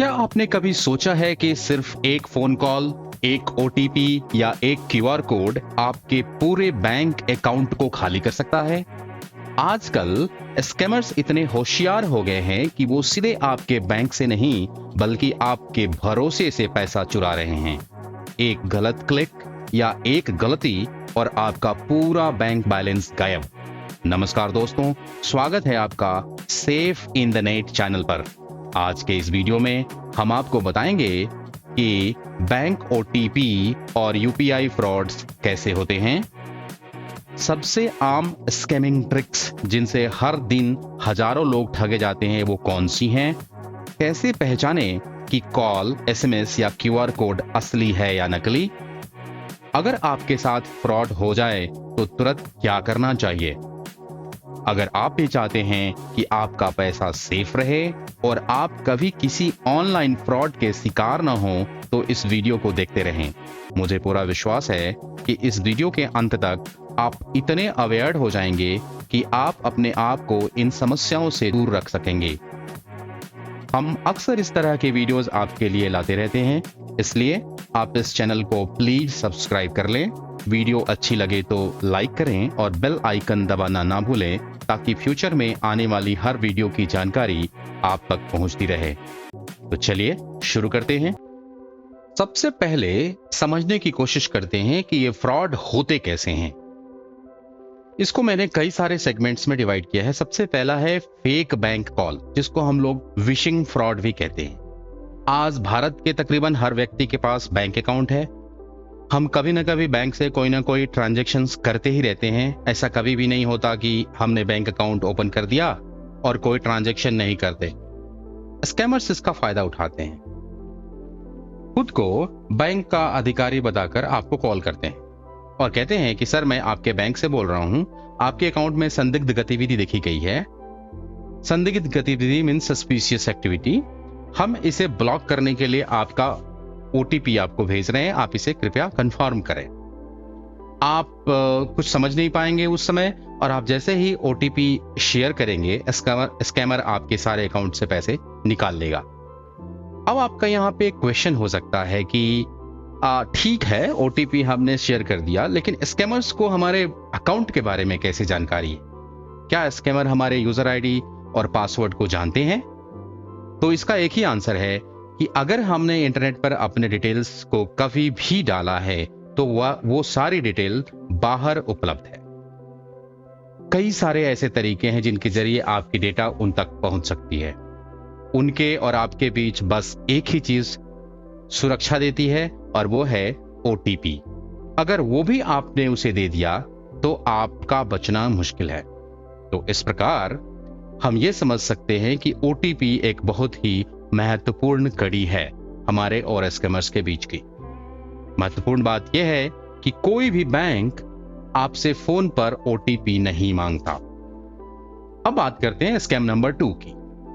क्या आपने कभी सोचा है कि सिर्फ एक फोन कॉल, एक ओटीपी या एक क्यूआर कोड आपके पूरे बैंक अकाउंट को खाली कर सकता है? आजकल स्कैमर्स इतने होशियार हो गए हैं कि वो सीधे आपके बैंक से नहीं बल्कि आपके भरोसे से पैसा चुरा रहे हैं। एक गलत क्लिक या एक गलती और आपका पूरा बैंक बैलेंस गायब। नमस्कार दोस्तों, स्वागत है आपका safe in the net channel पर। आज के इस वीडियो में हम आपको बताएंगे कि बैंक ओटीपी और यूपीआई फ्रॉड्स कैसे होते हैं, सबसे आम स्कैमिंग ट्रिक्स जिनसे हर दिन हजारों लोग ठगे जाते हैं वो कौन सी हैं, कैसे पहचाने कि कॉल, एसएमएस या क्यूआर कोड असली है या नकली, अगर आपके साथ फ्रॉड हो जाए तो तुरंत क्या करना चाहिए। अगर आप भी चाहते हैं कि आपका पैसा सेफ रहे और आप कभी किसी ऑनलाइन फ्रॉड के शिकार न हो तो इस वीडियो को देखते रहें। मुझे पूरा विश्वास है कि इस वीडियो के अंत तक आप इतने अवेयर हो जाएंगे कि आप अपने आप को इन समस्याओं से दूर रख सकेंगे। हम अक्सर इस तरह के वीडियोस आपके लिए लाते रहते हैं, इसलिए आप इस चैनल को प्लीज सब्सक्राइब कर लें। वीडियो अच्छी लगे तो लाइक करें और बेल आइकन दबाना ना भूलें ताकि फ्यूचर में आने वाली हर वीडियो की जानकारी आप तक पहुंचती रहे। तो चलिए शुरू करते हैं। सबसे पहले समझने की कोशिश करते हैं कि ये फ्रॉड होते कैसे हैं। इसको मैंने कई सारे सेगमेंट्स में डिवाइड किया है। सबसे पहला है फेक बैंक कॉल, जिसको हम लोग विशिंग फ्रॉड भी कहते हैं। आज भारत के तकरीबन हर व्यक्ति के पास बैंक अकाउंट है। हम कभी ना कभी बैंक से कोई ना कोई ट्रांजैक्शंस करते ही रहते हैं। ऐसा कभी भी नहीं होता कि हमने बैंक अकाउंट ओपन कर दिया और कोई ट्रांजैक्शन नहीं करते। स्कैमर्स इसका फायदा उठाते हैं, खुद को बैंक का अधिकारी बताकर आपको कॉल करते हैं और कहते हैं कि सर, मैं आपके बैंक से बोल रहा हूं, आपके अकाउंट में संदिग्ध गतिविधि देखी गई है। संदिग्ध गतिविधि मींस सस्पिशियस एक्टिविटी। हम इसे ब्लॉक करने के लिए आपका ओटीपी आपको भेज रहे हैं, आप इसे कृपया कंफर्म करें। आप कुछ समझ नहीं पाएंगे उस समय, और आप जैसे ही ओटीपी शेयर करेंगे स्कैमर आपके सारे अकाउंट से पैसे निकाल लेगा। अब आपका यहाँ पे क्वेश्चन हो सकता है कि ठीक है, ओटीपी हमने शेयर कर दिया, लेकिन स्कैमर्स को हमारे अकाउंट के बारे में कैसे जानकारी है? क्या स्कैमर हमारे यूजर आईडी और पासवर्ड को जानते हैं? तो इसका एक ही आंसर है कि अगर हमने इंटरनेट पर अपने डिटेल्स को कभी भी डाला है तो वो सारी डिटेल बाहर उपलब्ध है। कई सारे ऐसे तरीके हैं जिनके जरिए आपकी डेटा उन तक पहुंच सकती है। उनके और आपके बीच बस एक ही चीज सुरक्षा देती है और वो है ओटीपी। अगर वो भी आपने उसे दे दिया तो आपका बचना मुश्किल है। तो इस प्रकार हम ये समझ सकते हैं कि ओटीपी एक बहुत ही महत्वपूर्ण कड़ी है हमारे और स्कैमर्स के बीच की। महत्वपूर्ण बात यह है कि कोई भी बैंक आपसे फोन पर ओटीपी नहीं मांगता। अब बात करते हैं स्कैम नंबर 2 की।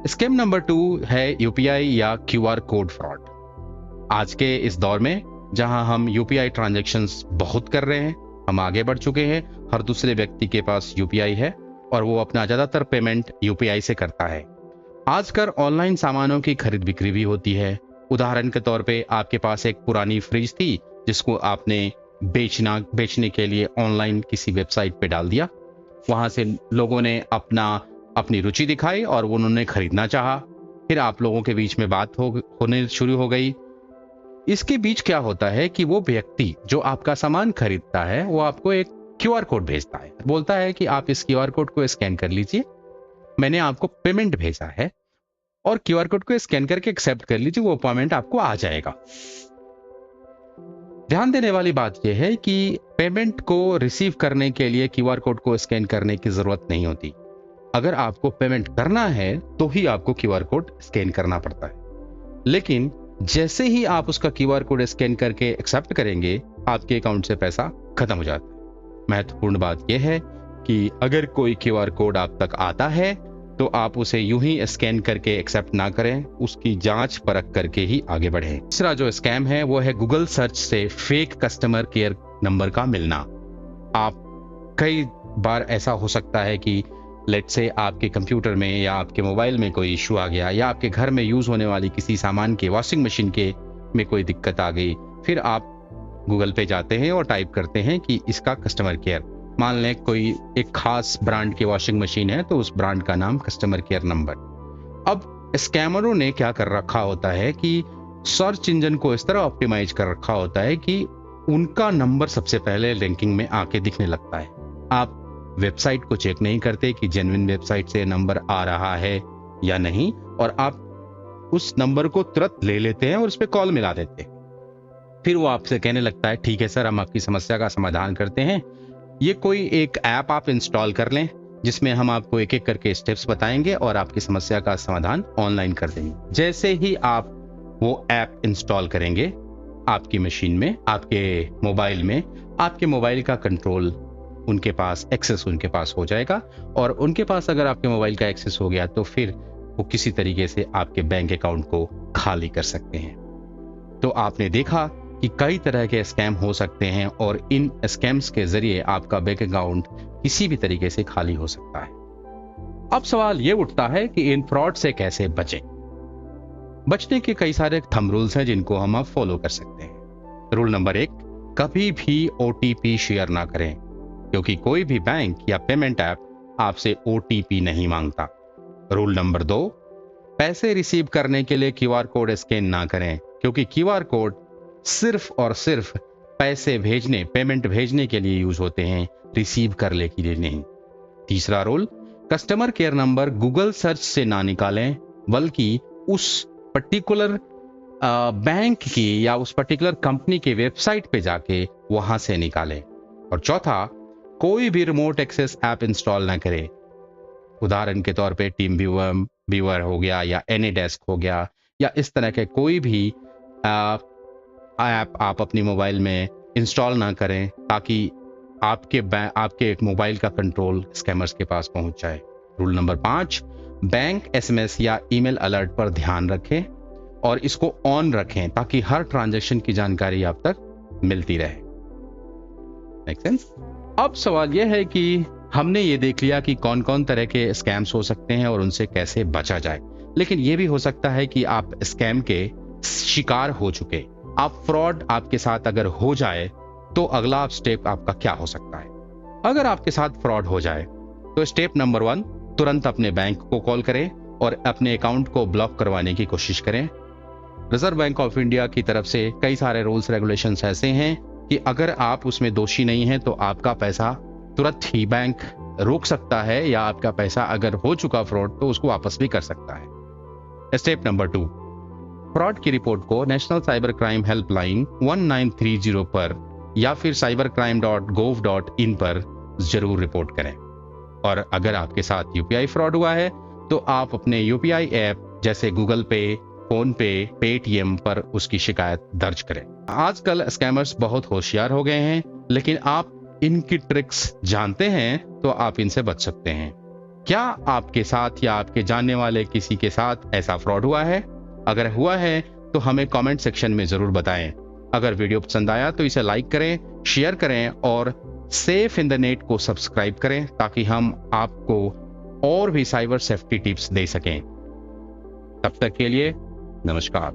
स्कैम नंबर 2 है यूपीआई या क्यूआर कोड फ्रॉड। आज के इस दौर में जहां हम यूपीआई ट्रांजैक्शंस बहुत कर रहे हैं, हम आगे बढ़ चुके हैं। हर दूसरे व्यक्ति के पास यूपीआई है और वो अपना ज्यादातर पेमेंट यूपीआई से करता है। आजकल ऑनलाइन सामानों की खरीद बिक्री भी होती है। उदाहरण के तौर पे आपके पास एक पुरानी फ्रिज थी जिसको आपने बेचने के लिए ऑनलाइन किसी वेबसाइट पे डाल दिया। वहां से लोगों ने अपनी रुचि दिखाई और उन्होंने खरीदना चाहा। फिर आप लोगों के बीच में बात होने शुरू हो गई। इसके बीच क्या होता है कि वो व्यक्ति जो आपका सामान खरीदता है वो आपको एक क्यूआर कोड भेजता है, बोलता है कि आप इस क्यूआर कोड को स्कैन कर लीजिए, मैंने आपको पेमेंट भेजा है और क्यूआर कोड को स्कैन करके एक्सेप्ट कर लीजिए, वो पेमेंट आपको आ जाएगा। ध्यान देने वाली बात यह है कि पेमेंट को रिसीव करने के लिए क्यूआर कोड को स्कैन करने की जरूरत नहीं होती। अगर आपको पेमेंट करना है तो ही आपको क्यूआर कोड स्कैन करना पड़ता है। लेकिन जैसे ही आप उसका क्यूआर कोड स्कैन करके एक्सेप्ट करेंगे, आपके अकाउंट से पैसा खत्म हो जाता है। महत्वपूर्ण बात यह है कि अगर कोई क्यूआर कोड आप तक आता है तो आप उसे यूं ही स्कैन करके एक्सेप्ट ना करें, उसकी जांच परख करके ही आगे बढ़ें। तीसरा जो स्कैम है वो है गूगल सर्च से फेक कस्टमर केयर नंबर का मिलना। आप कई बार ऐसा हो सकता है कि लेट्स से आपके कंप्यूटर में या आपके मोबाइल में कोई इशू आ गया, या आपके घर में यूज होने वाली किसी सामान के, वॉशिंग मशीन के में कोई दिक्कत आ गई, फिर आप गूगल पे जाते हैं और टाइप करते हैं कि इसका कस्टमर केयर, मान लें कोई एक खास ब्रांड की वॉशिंग मशीन है तो उस ब्रांड का नाम कस्टमर केयर नंबर। अब स्कैमरों ने क्या कर रखा होता है कि सर्च इंजन को इस तरह ऑप्टिमाइज कर रखा होता है कि उनका नंबर सबसे पहले रैंकिंग में आके दिखने लगता है। आप वेबसाइट को चेक नहीं करते कि जेन्युइन वेबसाइट से नंबर आ रहा है या नहीं, और आप उस नंबर को तुरंत ले लेते हैं और उस पर कॉल मिला देते हैं। फिर वो आपसे कहने लगता है ठीक है सर, हम आपकी समस्या का समाधान करते हैं, ये कोई एक ऐप आप इंस्टॉल कर लें जिसमें हम आपको एक एक करके स्टेप्स बताएंगे और आपकी समस्या का समाधान ऑनलाइन कर देंगे। जैसे ही आप वो ऐप इंस्टॉल करेंगे आपकी मशीन में, आपके मोबाइल में, आपके मोबाइल का कंट्रोल उनके पास, एक्सेस उनके पास हो जाएगा, और उनके पास अगर आपके मोबाइल का एक्सेस हो गया तो फिर वो किसी तरीके से आपके बैंक अकाउंट को खाली कर सकते हैं। तो आपने देखा कि कई तरह के स्कैम हो सकते हैं और इन स्कैम्स के जरिए आपका बैंक अकाउंट किसी भी तरीके से खाली हो सकता है। अब सवाल ये उठता है कि इन फ्रॉड से कैसे बचें। बचने के कई सारे थंब रूल्स हैं जिनको हम अब फॉलो कर सकते हैं। रूल नंबर 1, कभी भी ओटीपी शेयर ना करें, क्योंकि कोई भी बैंक या पेमेंट ऐप आपसे ओटीपी नहीं मांगता। रूल नंबर 2, पैसे रिसीव करने के लिए क्यूआर कोड स्कैन ना करें, क्योंकि क्यूआर कोड सिर्फ और सिर्फ पैसे भेजने, पेमेंट भेजने के लिए यूज होते हैं, रिसीव करने के लिए नहीं। तीसरा rule, customer care number Google search से ना निकालें, बल्कि उस पर्टिकुलर बैंक की या उस पर्टिकुलर कंपनी के वेबसाइट पे जाके वहां से निकालें। और चौथा, कोई भी रिमोट एक्सेस ऐप इंस्टॉल ना करें। उदाहरण के तौर पे टीम व्यूअर हो गया या एनीडेस्क हो गया, या इस तरह के कोई भी ऐप आप अपनी मोबाइल में इंस्टॉल ना करें, ताकि आपके मोबाइल का कंट्रोल स्कैमर्स के पास पहुंच जाए। रूल नंबर 5, बैंक एसएमएस या ईमेल अलर्ट पर ध्यान रखें और इसको ऑन रखें ताकि हर ट्रांजैक्शन की जानकारी आप तक मिलती रहे। Make sense? अब सवाल यह है कि हमने ये देख लिया कि कौन कौन तरह के स्कैम्स हो सकते हैं और उनसे कैसे बचा जाए, लेकिन यह भी हो सकता है कि आप स्कैम के शिकार हो चुके, आप फ्रॉड आपके साथ अगर हो जाए तो अगला स्टेप आपका क्या हो सकता है। अगर आपके साथ फ्रॉड हो जाए तो स्टेप नंबर 1, तुरंत अपने बैंक को कॉल करें और अपने अकाउंट को ब्लॉक करवाने की कोशिश करें। रिजर्व बैंक ऑफ इंडिया की तरफ से कई सारे रूल्स रेगुलेशंस ऐसे हैं कि अगर आप उसमें दोषी नहीं हैं तो आपका पैसा तुरंत ही बैंक रोक सकता है, या आपका पैसा अगर हो चुका फ्रॉड तो उसको वापस भी कर सकता है। स्टेप नंबर 2, फ्रॉड की रिपोर्ट को नेशनल साइबर क्राइम हेल्पलाइन 1930 पर या फिर cybercrime.gov.in पर जरूर रिपोर्ट करें। और अगर आपके साथ यूपीआई फ्रॉड हुआ है तो आप अपने यूपीआई ऐप जैसे गूगल पे, फोन पे, पेटीएम पर उसकी शिकायत दर्ज करें। आजकल स्कैमर्स बहुत होशियार हो गए हैं, लेकिन आप इनकी ट्रिक्स जानते हैं तो आप इनसे बच सकते हैं। क्या आपके साथ या आपके जानने वाले किसी के साथ ऐसा फ्रॉड हुआ है? अगर हुआ है तो हमें कमेंट सेक्शन में जरूर बताएं। अगर वीडियो पसंद आया तो इसे लाइक करें, शेयर करें और सेफ इन द नेट को सब्सक्राइब करें, ताकि हम आपको और भी साइबर सेफ्टी टिप्स दे सकें। तब तक के लिए नमस्कार।